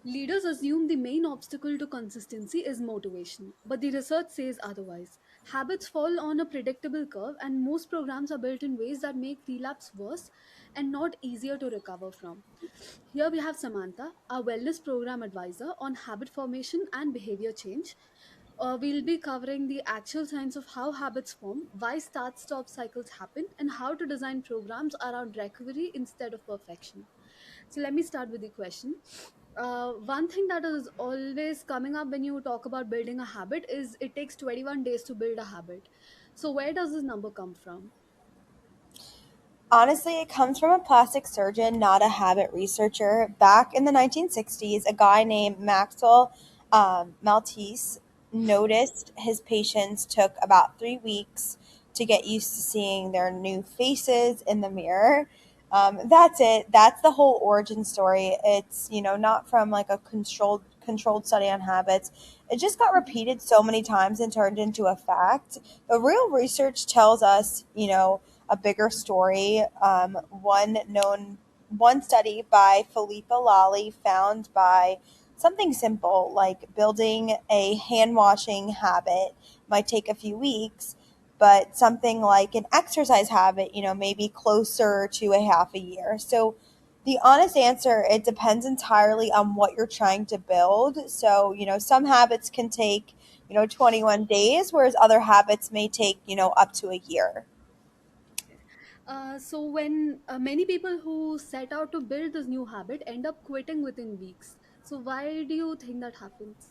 Leaders assume the main obstacle to consistency is motivation, but the research says otherwise. Habits fall on a predictable curve, and most programs are built in ways that make relapse worse and not easier to recover from. Here we have Samantha, our wellness program advisor on habit formation and behavior change. We'll be covering the actual science of how habits form, why start stop cycles happen, and how to design programs around recovery instead of perfection. So let me start with the question. One thing that is always coming up when you talk about building a habit is it takes 21 days to build a habit. So where does this number come from? Honestly, it comes from a plastic surgeon, not a habit researcher. Back in the 1960s, a guy named Maxwell Maltese noticed his patients took about 3 weeks to get used to seeing their new faces in the mirror. That's it. That's the whole origin story. It's not from like a controlled study on habits. It just got repeated so many times and turned into a fact. The real research tells us, a bigger story. One study by Philippa Lally found by something simple like building a hand washing habit might take a few weeks, but something like an exercise habit, maybe closer to a half a year. So the honest answer, it depends entirely on what you're trying to build. So, some habits can take, 21 days, whereas other habits may take, up to a year. Okay. So when many people who set out to build this new habit end up quitting within weeks. So why do you think that happens?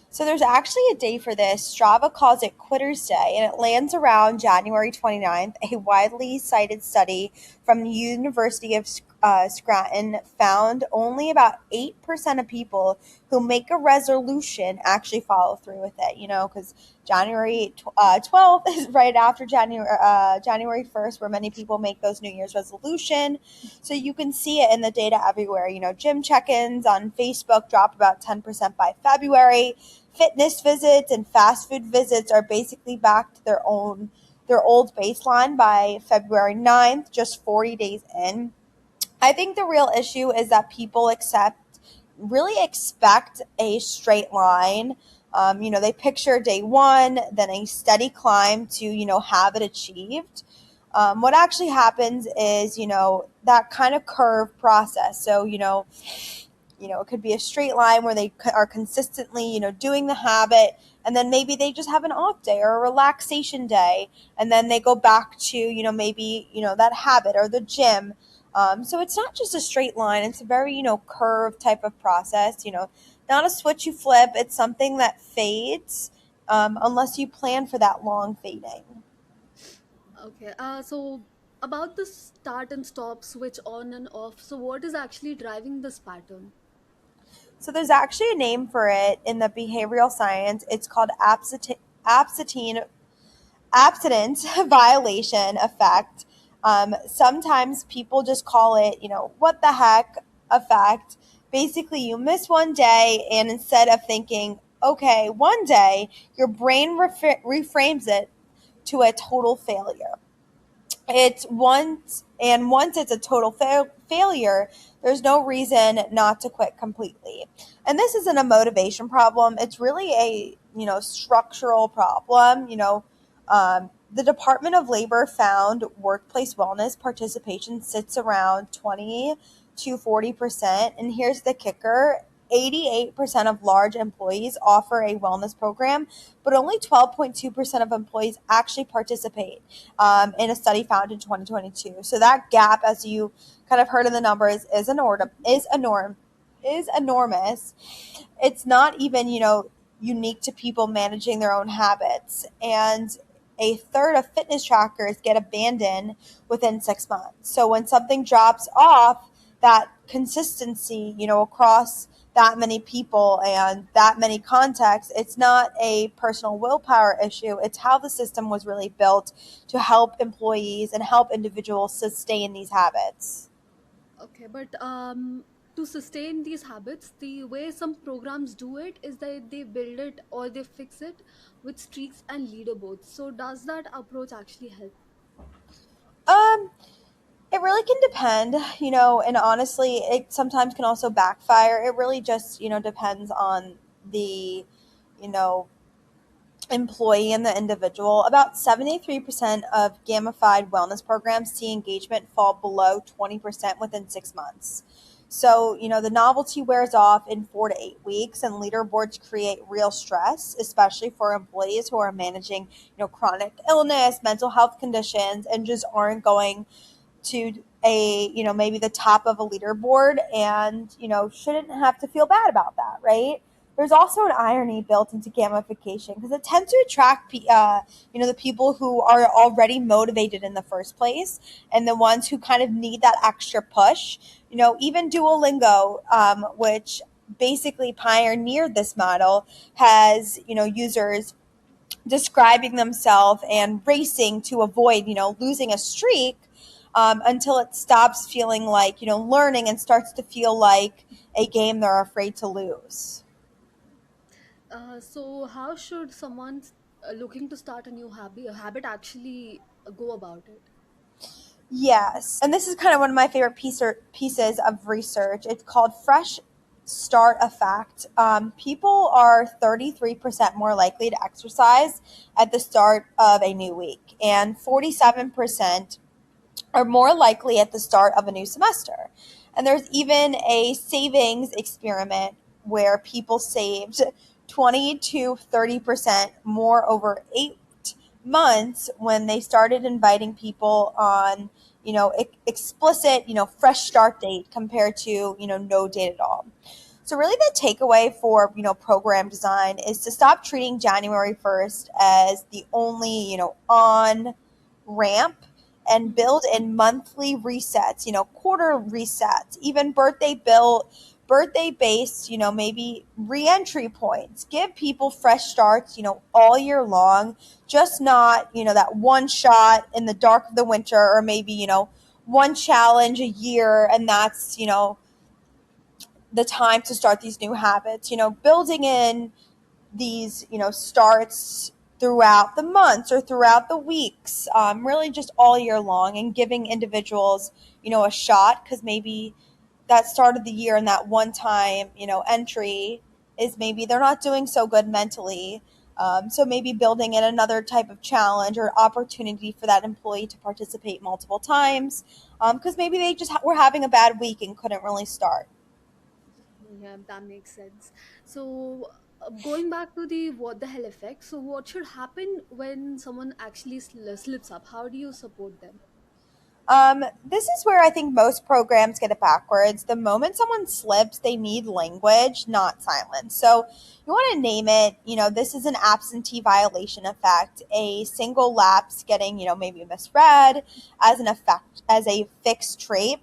So there's actually a day for this. Strava calls it Quitter's Day, and it lands around January 29th. A widely cited study from the University of Scranton found only about 8% of people who make a resolution actually follow through with it, because January 12th is right after January 1st, where many people make those New Year's resolution. So you can see it in the data everywhere. Gym check-ins on Facebook drop about 10% by February. Fitness visits and fast food visits are basically back to their old baseline by February 9th, just 40 days in. I think the real issue is that people really expect a straight line. They picture day one, then a steady climb to, have it achieved. What actually happens is, that kind of curve process. So, it could be a straight line where they are consistently, doing the habit, and then maybe they just have an off day or a relaxation day, and then they go back to, maybe, that habit or the gym. So it's not just a straight line. It's a very, curved type of process, not a switch you flip. It's something that fades, unless you plan for that long fading. Okay. So about the start and stop, switch on and off. So what is actually driving this pattern? So there's actually a name for it in the behavioral science. It's called absentine abstinence violation effect. Sometimes people just call it, what the heck effect. Basically, you miss one day, and instead of thinking, okay, one day, your brain reframes it to a total failure. Once it's a total failure, there's no reason not to quit completely. And this isn't a motivation problem. It's really a, structural problem. The Department of Labor found workplace wellness participation sits around 20 to 40%. And here's the kicker: 88% of large employees offer a wellness program, but only 12.2% of employees actually participate, in a study found in 2022. So that gap, as you kind of heard in the numbers, is enormous. It's not even, unique to people managing their own habits. And a third of fitness trackers get abandoned within 6 months. So when something drops off, that consistency, across that many people and that many contexts, it's not a personal willpower issue. It's how the system was really built to help employees and help individuals sustain these habits. Okay, but to sustain these habits, the way some programs do it is that they build it or they fix it with streaks and leaderboards. So does that approach actually help? Um, It really can depend, and honestly, it sometimes can also backfire. It really just, depends on the, you know, employee and the individual. About 73% of gamified wellness programs see engagement fall below 20% within 6 months. So, the novelty wears off in 4 to 8 weeks, and leaderboards create real stress, especially for employees who are managing, chronic illness, mental health conditions, and just aren't going to a maybe the top of a leaderboard, and shouldn't have to feel bad about that, right? There's also an irony built into gamification because it tends to attract the people who are already motivated in the first place, and the ones who kind of need that extra push. Even Duolingo, which basically pioneered this model, has users describing themselves and racing to avoid, losing a streak, until it stops feeling like, learning and starts to feel like a game they're afraid to lose. So, how should someone looking to start a habit actually go about it? Yes. And this is kind of one of my favorite pieces of research. It's called Fresh Start Effect. People are 33% more likely to exercise at the start of a new week, and 47% are more likely at the start of a new semester. And there's even a savings experiment where people saved 20 to 30% more over 8 months when they started inviting people on, explicit, fresh start date compared to, no date at all. So really the takeaway for, program design is to stop treating January 1st as the only, on ramp, and Mhm. build in monthly resets, quarter resets, even birthday based, maybe reentry points. Give people fresh starts, all year long, just not, that one shot in the dark of the winter, or maybe, one challenge a year, and that's, the time to start these new habits. Building in these, starts throughout the months or throughout the weeks, really just all year long, and giving individuals, a shot, because maybe that start of the year and that one time, entry is maybe they're not doing so good mentally. So maybe building in another type of challenge or opportunity for that employee to participate multiple times, because maybe they just were having a bad week and couldn't really start. Yeah, that makes sense. So, going back to the what the hell effect. So, what should happen when someone actually slips up? How do you support them? This is where I think most programs get it backwards. The moment someone slips, they need language, not silence. So you want to name it, this is an absentee violation effect, a single lapse getting, maybe misread as an effect, as a fixed trait.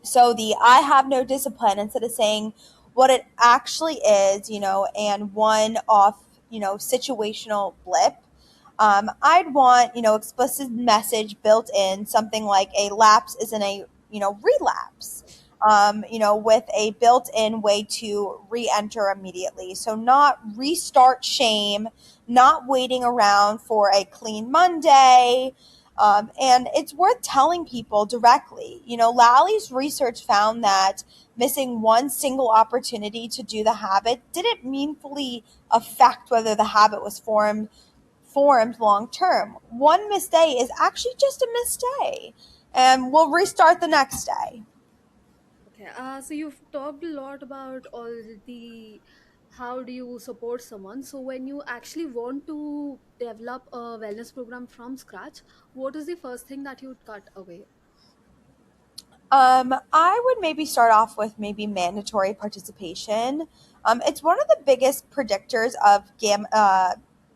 So the I have no discipline, instead of saying what it actually is, and one off, situational blip. I'd want, explicit message built in, something like a lapse isn't a, relapse. With a built-in way to re-enter immediately. So not restart shame, not waiting around for a clean Monday. And it's worth telling people directly. Lally's research found that missing one single opportunity to do the habit didn't meaningfully affect whether the habit was formed long term. One missed day is actually just a missed day, and we'll restart the next day. Okay, so you've talked a lot about all the how do you support someone. So when you actually want to develop a wellness program from scratch, what is the first thing that you'd cut away? I would maybe start off with maybe mandatory participation. It's one of the biggest predictors of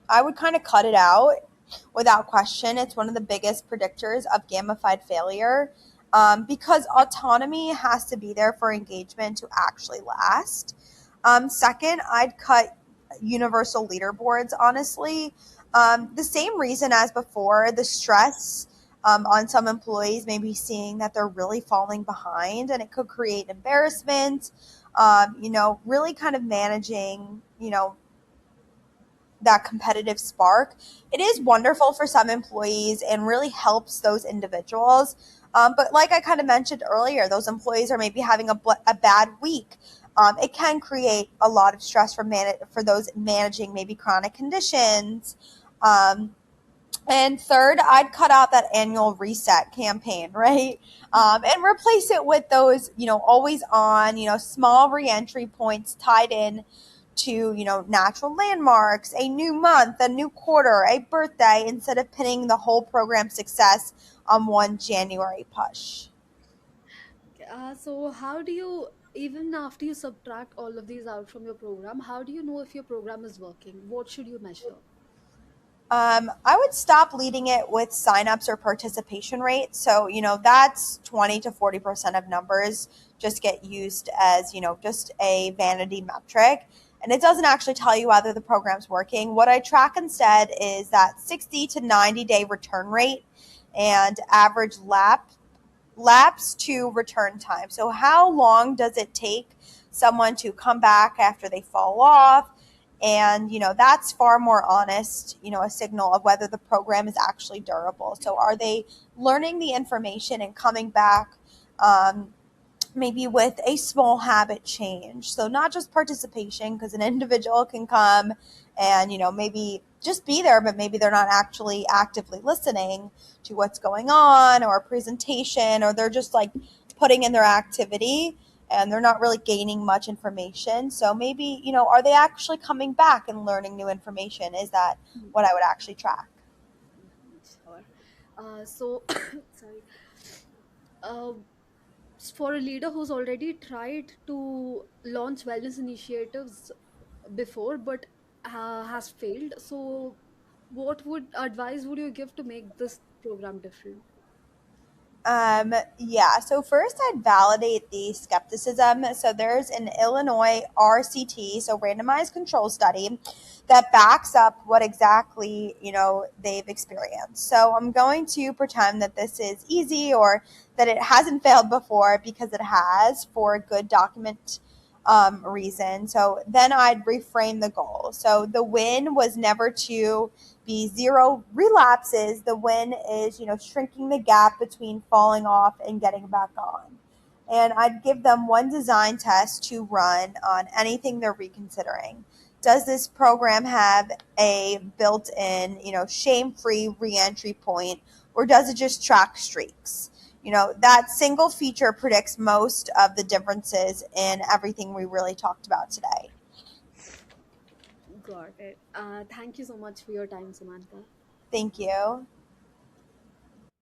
I would kind of cut it out without question. It's one of the biggest predictors of gamified failure, because autonomy has to be there for engagement to actually last. Second, I'd cut universal leaderboards, honestly. The same reason as before, the stress, on some employees, maybe seeing that they're really falling behind, and it could create embarrassment. Really kind of managing, that competitive spark. It is wonderful for some employees and really helps those individuals. But like I kind of mentioned earlier, those employees are maybe having a bad week. It can create a lot of stress for those managing maybe chronic conditions. Um, and third, I'd cut out that annual reset campaign, right? And replace it with those, always on, small reentry points tied in to, natural landmarks, a new month, a new quarter, a birthday, instead of pinning the whole program success on one January push. So how do you, even after you subtract all of these out from your program, how do you know if your program is working? What should you measure? I would stop leading it with signups or participation rates. So, that's 20 to 40% of numbers just get used as, just a vanity metric. And it doesn't actually tell you whether the program's working. What I track instead is that 60 to 90-day return rate and average lapse to return time. So, how long does it take someone to come back after they fall off? And, that's far more honest, a signal of whether the program is actually durable. So, are they learning the information and coming back? Maybe with a small habit change. So not just participation, because an individual can come and, maybe just be there, but maybe they're not actually actively listening to what's going on or a presentation, or they're just like putting in their activity and they're not really gaining much information. So maybe, are they actually coming back and learning new information? Is that what I would actually track? Sure. So, sorry. Uh, for a leader who's already tried to launch wellness initiatives before but has failed, so what would advice would you give to make this program different? Yeah, so first I'd validate the skepticism. So there's an Illinois RCT, so randomized control study, that backs up what exactly, they've experienced. So I'm going to pretend that this is easy or that it hasn't failed before, because it has, for a good document reason. So then I'd reframe the goal. So the win was never to be zero relapses. The win is, shrinking the gap between falling off and getting back on. And I'd give them one design test to run on anything they're reconsidering. Does this program have a built-in, shame-free reentry point, or does it just track streaks? That single feature predicts most of the differences in everything we really talked about today. Got it. Thank you so much for your time, Samantha. Thank you.